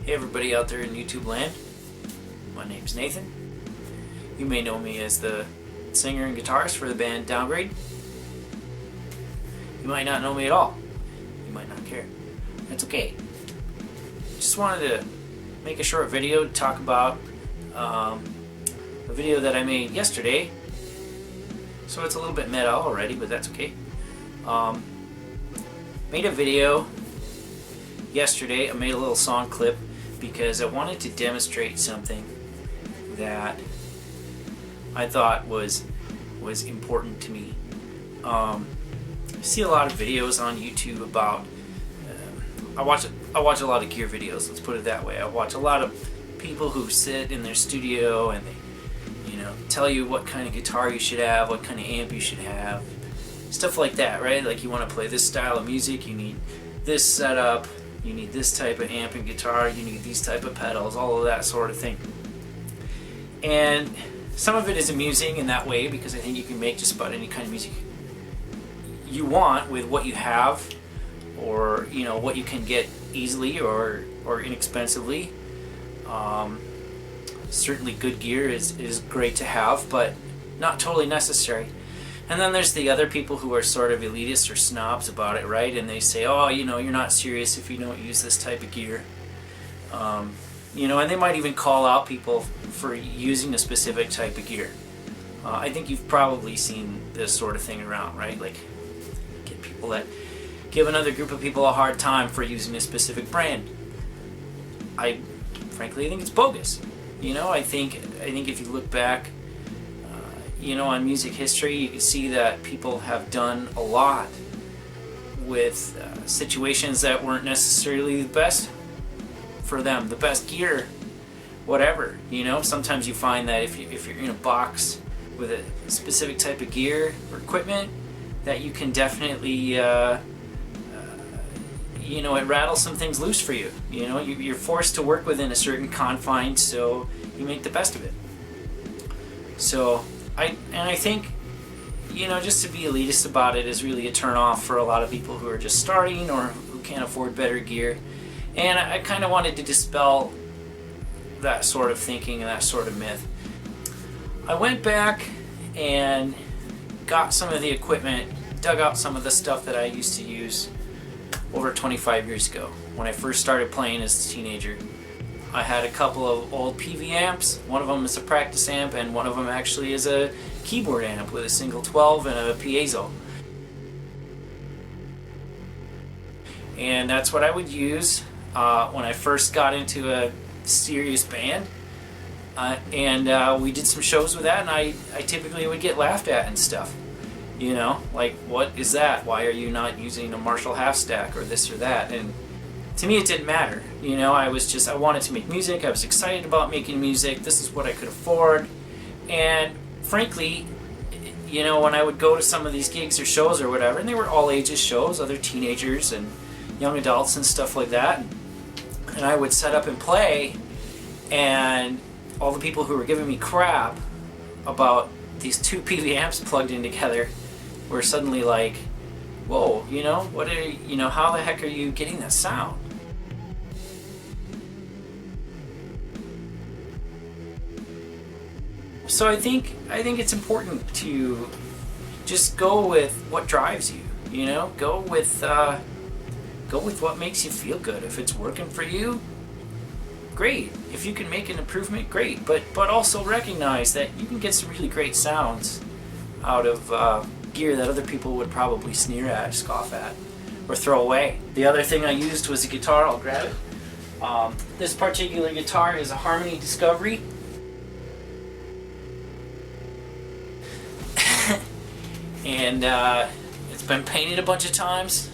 Hey everybody out there in YouTube land, my name's Nathan. You may know me as the singer and guitarist for the band Downgrade. You might not know me at all. You might not care. That's okay. Just wanted to make a short video to talk about a video that I made yesterday. So it's a little bit meta already, but that's okay. Made a video yesterday. I made a little song clip because I wanted to demonstrate something that I thought was important to me. I see a lot of videos on YouTube about I watch a lot of gear videos, let's put it that way. I watch a lot of people who sit in their studio and they, you know, tell you what kind of guitar you should have, what kind of amp you should have, stuff like that, right? Like, you want to play this style of music, you need this setup, you need this type of amp and guitar, you need these type of pedals, all of that sort of thing. And some of it is amusing in that way because I think you can make just about any kind of music you want with what you have, or you know, what you can get easily or inexpensively. Certainly good gear is great to have, but not totally necessary. And then there's the other people who are sort of elitist or snobs about it, right? And they say, oh, you know, you're not serious if you don't use this type of gear. You know, and they might even call out people for using a specific type of gear. I think you've probably seen this sort of thing around, right? Like, get people that give another group of people a hard time for using a specific brand. Frankly, I think it's bogus. You know, I think if you look back, you know, on music history, you can see that people have done a lot with situations that weren't necessarily the best for them, the best gear, whatever. You know, sometimes you find that if you're in a box with a specific type of gear or equipment, that you can definitely, you know, it rattles some things loose for you. You know, you're forced to work within a certain confines, so you make the best of it. So I think, you know, just to be elitist about it is really a turn off for a lot of people who are just starting or who can't afford better gear. And I kind of wanted to dispel that sort of thinking and that sort of myth. I went back and got some of the equipment, dug out some of the stuff that I used to use over 25 years ago when I first started playing as a teenager. I had a couple of old Peavey amps. One of them is a practice amp, and one of them actually is a keyboard amp with a single 12 and a piezo. And that's what I would use when I first got into a serious band. And we did some shows with that, and I typically would get laughed at and stuff. You know, like, what is that? Why are you not using a Marshall half stack or this or that? And to me, it didn't matter. You know, I wanted to make music. I was excited about making music. This is what I could afford. And frankly, you know, when I would go to some of these gigs or shows or whatever, and they were all ages shows, other teenagers and young adults and stuff like that, and I would set up and play, and all the people who were giving me crap about these two Peavey amps plugged in together were suddenly like, whoa, you know, how the heck are you getting that sound? So I think it's important to just go with what drives you. You know, go with what makes you feel good. If it's working for you, great. If you can make an improvement, great. But also recognize that you can get some really great sounds out of gear that other people would probably sneer at, scoff at, or throw away. The other thing I used was a guitar. I'll grab it. This particular guitar is a Harmony Discovery. And it's been painted a bunch of times.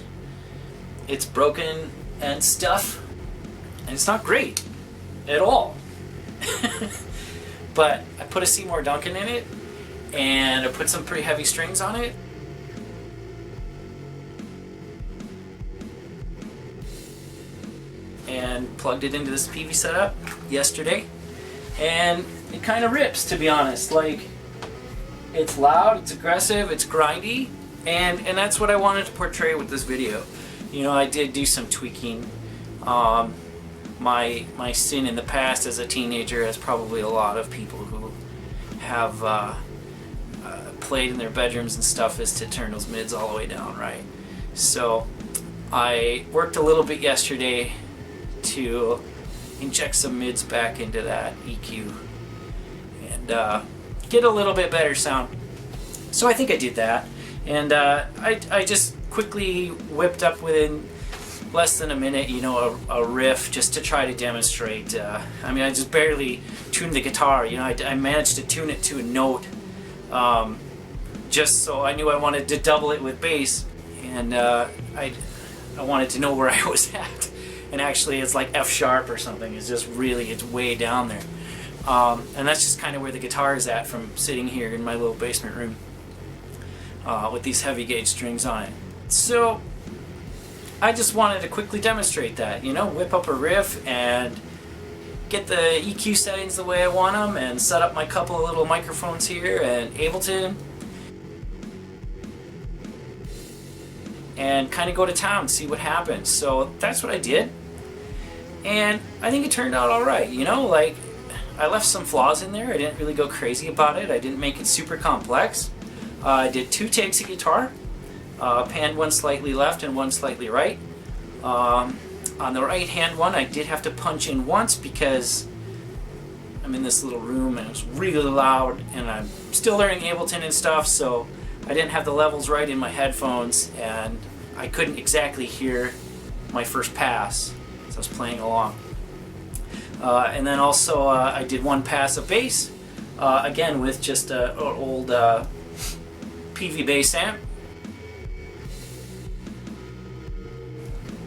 It's broken and stuff, and it's not great at all. But I put a Seymour Duncan in it, and I put some pretty heavy strings on it. And plugged it into this Peavey setup yesterday, and it kind of rips, to be honest. Like, it's loud, it's aggressive, it's grindy, and that's what I wanted to portray with this video. You know, I did do some tweaking. my sin in the past as a teenager, as probably a lot of people who have played in their bedrooms and stuff, is to turn those mids all the way down, right? So I worked a little bit yesterday to inject some mids back into that EQ and get a little bit better sound. So I think I did that, and I just quickly whipped up within less than a minute, you know, a riff just to try to demonstrate. I mean, I just barely tuned the guitar, you know. I managed to tune it to a note, just so I knew I wanted to double it with bass, and I wanted to know where I was at. And actually, it's like F sharp or something. It's just really, it's way down there, and that's just kind of where the guitar is at from sitting here in my little basement room with these heavy gauge strings on it. So I just wanted to quickly demonstrate that, you know, whip up a riff and get the EQ settings the way I want them, and set up my couple of little microphones here and Ableton, and kind of go to town, see what happens. So that's what I did, and I think it turned out alright, you know. Like, I left some flaws in there. I didn't really go crazy about it. I didn't make it super complex. I did 2 takes of guitar, panned one slightly left and one slightly right. On the right hand one, I did have to punch in once because I'm in this little room and it's really loud, and I'm still learning Ableton and stuff, so I didn't have the levels right in my headphones, and I couldn't exactly hear my first pass as I was playing along. And then also I did 1 pass of bass, again with just an old Peavey bass amp.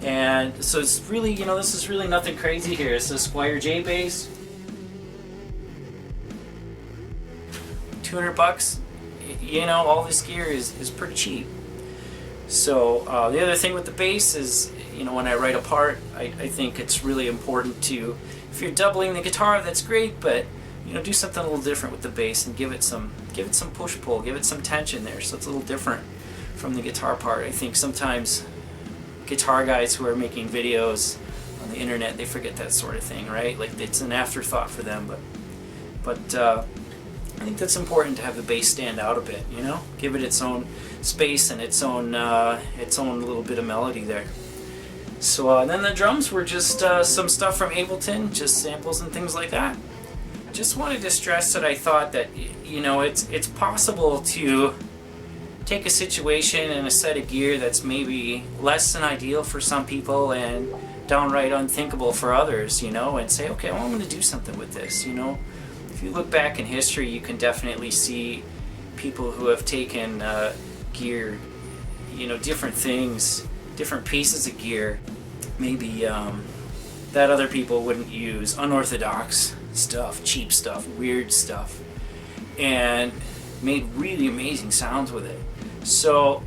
And so it's really, you know, this is really nothing crazy here. It's a Squier J bass, $200. You know, all this gear is pretty cheap. So the other thing with the bass is, you know, when I write a part, I think it's really important to, if you're doubling the guitar, that's great, but you know, do something a little different with the bass and give it some push pull, give it some tension there, so it's a little different from the guitar part. I think sometimes guitar guys who are making videos on the internet, they forget that sort of thing, right? Like, it's an afterthought for them, but I think that's important to have the bass stand out a bit, you know, give it its own space and its own little bit of melody there. So and then the drums were just some stuff from Ableton, just samples and things like that. I just wanted to stress that I thought that, you know, it's possible to take a situation and a set of gear that's maybe less than ideal for some people and downright unthinkable for others, you know, and say, okay, well, I'm going to do something with this, you know. If you look back in history, you can definitely see people who have taken gear, you know, different things, different pieces of gear, maybe that other people wouldn't use, unorthodox stuff, cheap stuff, weird stuff, and made really amazing sounds with it. So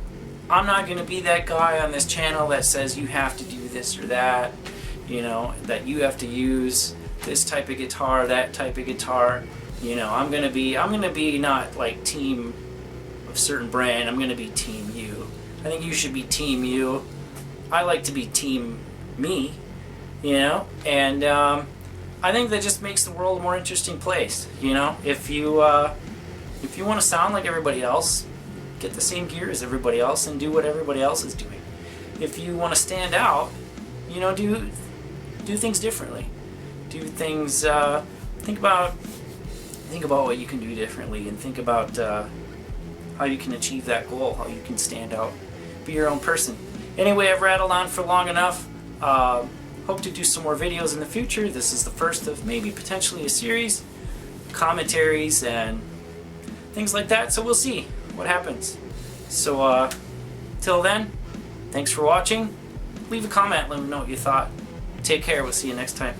I'm not going to be that guy on this channel that says you have to do this or that, you know, that you have to use this type of guitar, that type of guitar. You know, I'm gonna be not like team of certain brand. I'm gonna be team you. I think you should be team you. I like to be team me, you know, and I think that just makes the world a more interesting place. You know, if you want to sound like everybody else, get the same gear as everybody else and do what everybody else is doing. If you want to stand out, you know, do things differently. Do things, think about what you can do differently, and think about how you can achieve that goal, how you can stand out, be your own person. Anyway, I've rattled on for long enough. Hope to do some more videos in the future. This is the first of maybe potentially a series, commentaries and things like that, so we'll see what happens. So till then, thanks for watching. Leave a comment, let me know what you thought. Take care, we'll see you next time.